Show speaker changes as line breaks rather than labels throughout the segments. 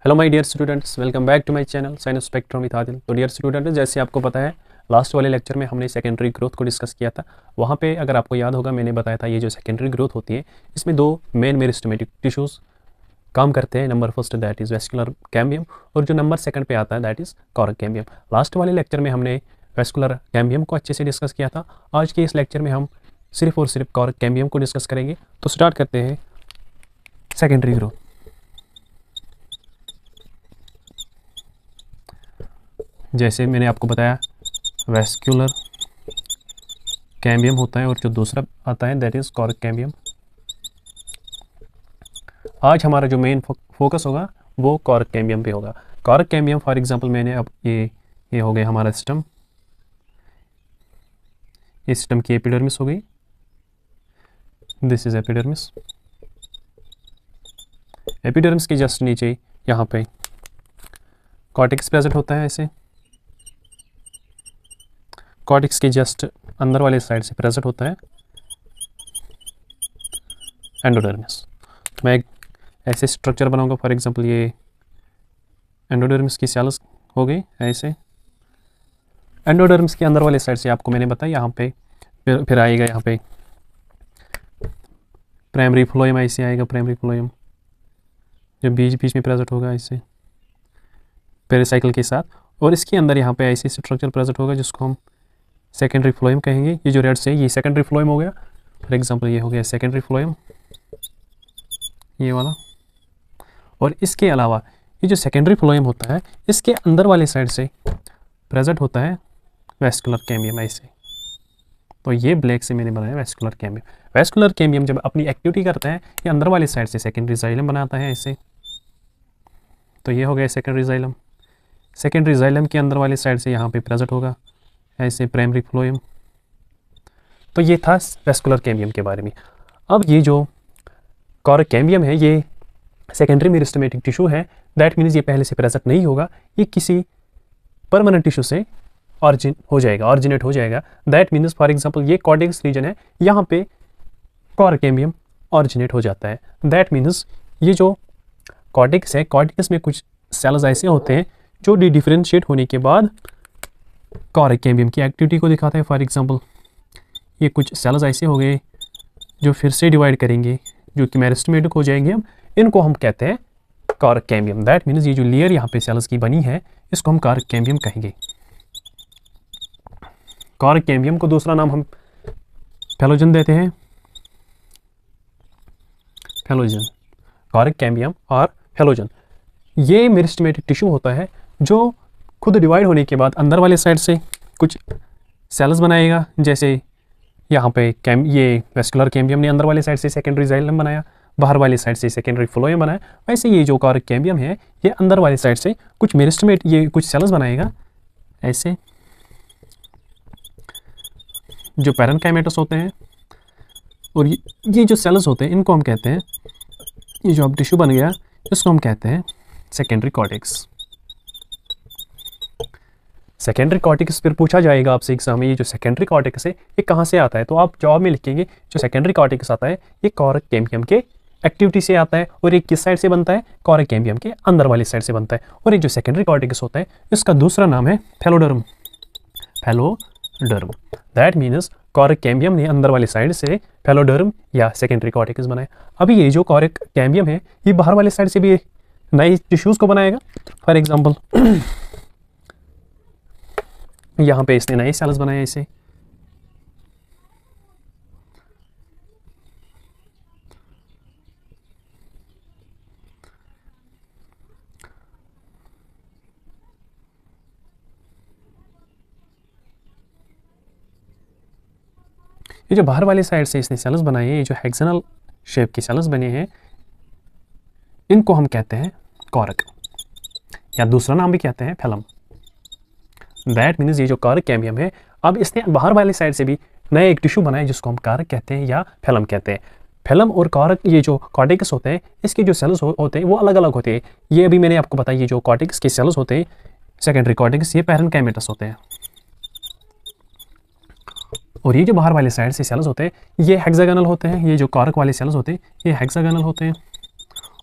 Hello my dear students, welcome back to my channel science spectrum with Adil. तो dear students, जैसे आपको पता है लास्ट वाले लेक्चर में हमने सेकेंडरी ग्रोथ को डिस्कस किया था। वहाँ पे अगर आपको याद होगा मैंने बताया था ये जो सेकेंडरी ग्रोथ होती है इसमें दो मेन मेरिस्टेमेटिक टिश्यूज़ काम करते हैं। Number first that is vascular cambium और जो नंबर सेकंड पे आता है that is Korg cambium. Last वाले लेक्चर में हमने वेस्कुलर कैम्बियम को अच्छे से डिस्कस किया था। आज के इस लेक्चर में हम सिर्फ और सिर्फ कॉरक कैम्बियम को डिस्कस करेंगे। तो स्टार्ट करते हैं सेकेंडरी ग्रोथ। जैसे मैंने आपको बताया वेस्कुलर कैम्बियम होता है और जो दूसरा आता है दैट इज़ कॉरक कैम्बियम। आज हमारा जो मेन फोकस होगा वो कॉरक कैम्बियम पे होगा। कॉरक कैम्बियम फॉर एग्जांपल मैंने अब ये हो गया हमारा सिस्टम। इस सिस्टम की एपिडर्मिस हो गई, दिस इज एपिडर्मिस। एपिडर्मिस के जस्ट नीचे यहाँ पे कॉर्टेक्स प्रेजेंट होता है। ऐसे कॉर्टेक्स के जस्ट अंदर वाले साइड से प्रेजेंट होता है एंडोडर्मिस। मैं एक ऐसे स्ट्रक्चर बनाऊंगा, फॉर एग्जांपल ये एंडोडर्मिस की सेल्स हो गई। ऐसे एंडोडर्मिस के अंदर वाले साइड से आपको मैंने बताया यहाँ पे फिर आएगा यहाँ पे प्राइमरी फ्लोएम। ऐसे आएगा प्राइमरी फ्लोएम जो बीच बीच में प्रेजेंट होगा ऐसे पेरिसाइकिल के साथ, और इसके अंदर यहाँ पे ऐसे स्ट्रक्चर प्रेजेंट होगा जिसको हम सेकेंडरी फ्लोएम कहेंगे। ये जो रेड से ये सेकेंडरी फ्लोएम हो गया। फॉर एग्जांपल ये हो गया सेकेंडरी फ्लोएम, ये वाला। और इसके अलावा ये जो सेकेंडरी फ्लोएम होता है इसके अंदर वाले साइड से प्रेजेंट होता है वेस्कुलर कैम्बियम ऐसे। तो ये ब्लैक से मैंने बनाया वेस्कुलर कैम्बियम। वेस्कुलर कैम्बियम जब अपनी एक्टिविटी करता है ये अंदर वाले साइड से सेकेंडरी जाइलम बनाता है ऐसे। तो ये हो गया सेकेंडरी जाइलम। सेकेंडरी जाइलम के अंदर वाले साइड से यहाँ पे प्रेजेंट होगा ऐसे प्राइमरी फ्लोएम। तो ये था वेस्कुलर कैम्बियम के बारे में। अब ये जो कॉरक कैम्बियम है ये सेकेंडरी मेरिस्टेमेटिक टिश्यू है। दैट मीन्स ये पहले से प्रेजेंट नहीं होगा, ये किसी परमानेंट टिश्यू से ऑरिजिनेट हो जाएगा। दैट मीन्स फॉर एग्जांपल ये कॉर्टेक्स रीजन है, यहाँ पे कॉरक कैम्बियम ऑरिजिनेट हो जाता है। दैट मीन्स ये जो कॉर्टेक्स है, कॉर्टेक्स में कुछ सेल्स ऐसे होते हैं जो डिफरेंशिएट होने के बाद कॉरक कैम्बियम की एक्टिविटी को दिखाते हैं। फॉर एग्जांपल ये कुछ सेल्स ऐसे हो गए जो फिर से डिवाइड करेंगे जो कि मेरिस्टेमेटिक हो जाएंगे। हम इनको हम कहते हैं कॉरक कैम्बियम। दैट मीन्स ये जो लेयर यहाँ पे सेल्स की बनी है इसको हम कॉरक कैम्बियम कहेंगे। कॉरक कैम्बियम को दूसरा नाम हम फेलोजन देते हैं। फेलोजन, कॉरक कैम्बियम और फेलोजन ये मेरिस्टेमेटिक टिश्यू होता है जो खुद डिवाइड होने के बाद अंदर वाले साइड से कुछ सेल्स बनाएगा। जैसे यहाँ पे ये वेस्कुलर कैम्बियम ने अंदर वाले साइड से सेकेंडरी जाइलम बनाया, बाहर वाले साइड से सेकेंडरी फ्लोएम बनाया। वैसे ये जो कॉरक कैम्बियम है ये अंदर वाले साइड से कुछ मेरिस्टेमेट ये कुछ सेल्स बनाएगा ऐसे जो पैरेन्काइमेटस होते हैं। और ये जो सेल्स होते हैं इनको हम कहते हैं, ये जो अब टिश्यू बन गया इसको हम कहते हैं सेकेंडरी कॉर्टेक्स। सेकेंडरी कॉर्टेक्स फिर पूछा जाएगा आपसे एग्जाम में ये जो सेकेंडरी कॉर्टेक्स है ये कहाँ से आता है। तो आप जवाब में लिखेंगे जो सेकेंडरी कॉर्टेक्स आता है ये कॉरक कैम्बियम के एक्टिविटी से आता है। और ये किस साइड से बनता है? कॉरक कैम्बियम के अंदर वाली साइड से बनता है। और ये जो सेकेंडरी कॉर्टेक्स होता है इसका दूसरा नाम है phelloderm. Phelloderm that means cork cambium ने अंदर वाली साइड से फेलोडर्म या सेकेंडरी कॉर्टेक्स बनाया। अभी ये जो कॉरक कैम्बियम है ये बाहर वाले साइड से भी नए टिश्यूज को बनाएगा। फॉर एग्जाम्पल यहाँ पे इसने नए सेल्स बनाए इसे। ये जो बाहर वाले साइड से इसने सेल्स बनाए हैं, ये जो हेक्सागोनल शेप की सेल्स बने हैं इनको हम कहते हैं कॉरक, या दूसरा नाम भी कहते हैं फेलम। दैट मीन्स ये जो कॉरक कैम्बियम है अब इसने बाहर वाले साइड से भी नए एक टिश्यू बनाए जिसको हम कॉरक कहते हैं या फेलम कहते हैं। फेलम और कॉरक ये जो कॉर्टेक्स होते हैं इसके जो सेल्स होते हैं वो अलग अलग होते हैं। ये अभी मैंने आपको बताया ये जो कॉर्टेक्स के सेल्स होते हैं सेकेंडरी कॉर्टेक्स ये पैरेन्काइमेटस होते हैं। और ये जो बाहर वाले साइड से सेल्स होते हैं ये हेक्सागोनल होते हैं। ये जो कॉरक वाले सेल्स होते हैं ये हेक्सागोनल होते हैं।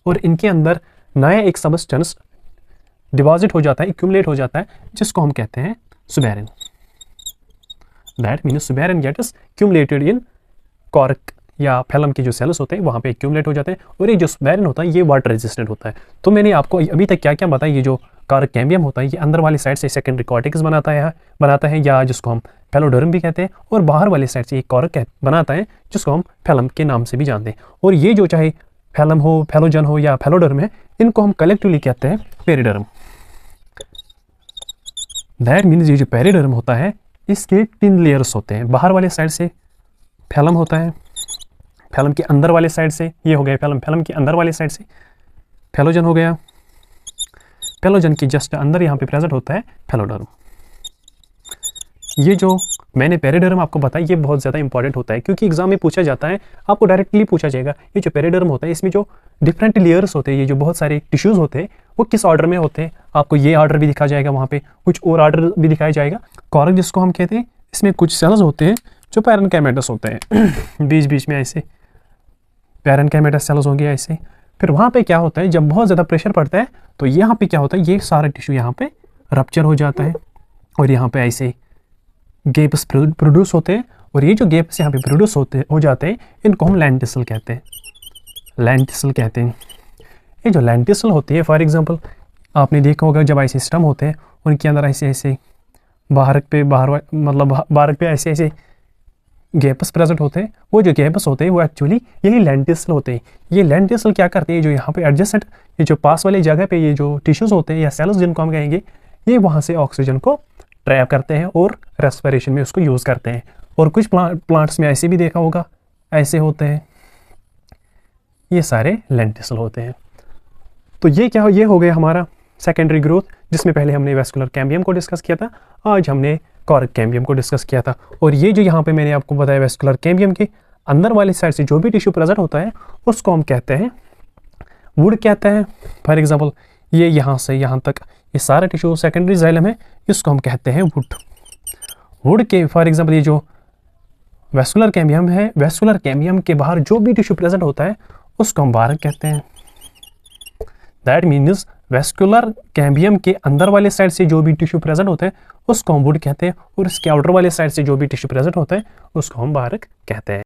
और इनके अंदर नया एक सबस्टेंस डिपॉजिट हो जाता है, एक्यूमुलेट हो जाता है, जिसको हम कहते हैं suberin. That means suberin get is accumulated in cork या फैलम के जो सेल्स होते हैं वहाँ पे एक्यूमुलेट हो जाते हैं, और ये जो सुबेरिन होता है ये वाटर रेजिस्टेंट होता है। तो मैंने आपको अभी तक क्या क्या बताया, ये जो कॉर्क कैम्बियम होता है ये अंदर वाली साइड से सेकेंडरी कॉर्टेक्स बनाता है या जिसको हम फैलोडर्म भी कहते हैं, और बाहर वाली साइड से एक कॉर्क बनाता है जिसको हम फैलम के नाम से भी जानते हैं। और ये जो चाहे फैलम हो, फैलोजन हो या फैलोडर्म है, इनको हम कलेक्टिवली कहते हैं पेरिडर्म। दैट मीन्स ये जो पेरिडर्म होता है इसके 3 लेयर्स होते हैं। बाहर वाले साइड से फैलम होता है, फैलम के अंदर वाले साइड से ये हो गया फैलम, फैलम के अंदर वाले साइड से फैलोजन हो गया, फैलोजन के जस्ट अंदर यहाँ पे प्रेजेंट होता है फैलोडर्म। ये जो मैंने पेरिडर्म आपको बताया ये बहुत ज़्यादा इंपॉर्टेंट होता है, क्योंकि एग्जाम में पूछा जाता है, आपको डायरेक्टली पूछा जाएगा ये जो पेरिडर्म होता है इसमें जो डिफरेंट लेयर्स होते हैं, ये जो बहुत सारे टिश्यूज़ होते हैं वो किस ऑर्डर में होते हैं, आपको ये ऑर्डर भी दिखा जाएगा, वहाँ पे कुछ और ऑर्डर भी दिखाया जाएगा। कॉर्क जिसको हम कहते हैं, इसमें कुछ सेल्स होते हैं जो पैरेन्काइमेटस होते हैं बीच बीच में ऐसे पैरेन्काइमेटस सेल्स होंगे ऐसे। फिर वहाँ पे क्या होता है, जब बहुत ज़्यादा प्रेशर पड़ता है तो यहाँ पे क्या होता है, ये सारा टिश्यू यहाँ पे रप्चर हो जाता है और यहाँ पे ऐसे गैप्स प्रोड्यूस होते हैं, और ये जो गैप्स यहाँ पे प्रोड्यूस हो जाते हैं इनको हम लेंटिसल कहते हैं, लेंटिसल कहते हैं। ये जो लेंटिसल होती है, फॉर एग्जांपल आपने देखा होगा जब ऐसे स्टम होते हैं उनके अंदर ऐसे ऐसे बाहर पे ऐसे ऐसे गैप्स प्रेजेंट होते हैं। वो जो गैप्स होते हैं वो एक्चुअली यही लेंटिसल होते हैं। ये लेंटिसल क्या करते हैं, जो यहाँ पे एडजेसेंट ये जो पास वाली जगह पे ये जो टिश्यूज़ होते हैं या सेल्स जिनको हम कहेंगे, ये वहाँ से ऑक्सीजन को ट्रैप करते हैं और रेस्पिरेशन में उसको यूज़ करते हैं। और कुछ प्लांट्स में ऐसे भी देखा होगा, ऐसे होते हैं, ये सारे लेंटिसल होते हैं। तो ये हो गया हमारा सेकेंडरी ग्रोथ, जिसमें पहले हमने वेस्कुलर कैम्बियम को डिस्कस किया था, आज हमने कॉर्क कैम्बियम को डिस्कस किया था। और ये जो यहाँ पे मैंने आपको बताया वेस्कुलर कैम्बियम के अंदर वाली साइड से जो भी टिश्यू प्रेजेंट होता है उसको हम कहते हैं वुड कहते हैं। फॉर एग्जाम्पल ये यहाँ से यहाँ तक ये सारा टिश्यू सेकेंडरी जाइलम है, इसको हम कहते हैं वुड। वुड के फॉर एग्जाम्पल ये जो वेस्कुलर कैम्बियम है, वेस्कुलर कैम्बियम के बाहर जो भी टिश्यू प्रेजेंट होता है उसको हम बारक कहते हैं। दैट मीन्स वेस्कुलर कैम्बियम के अंदर वाले साइड से जो भी टिश्यू प्रेजेंट होता है उसको हम वुड कहते हैं, और इसके आउटर वाले साइड से जो भी टिश्यू प्रेजेंट होता है उसको हम बारक कहते हैं।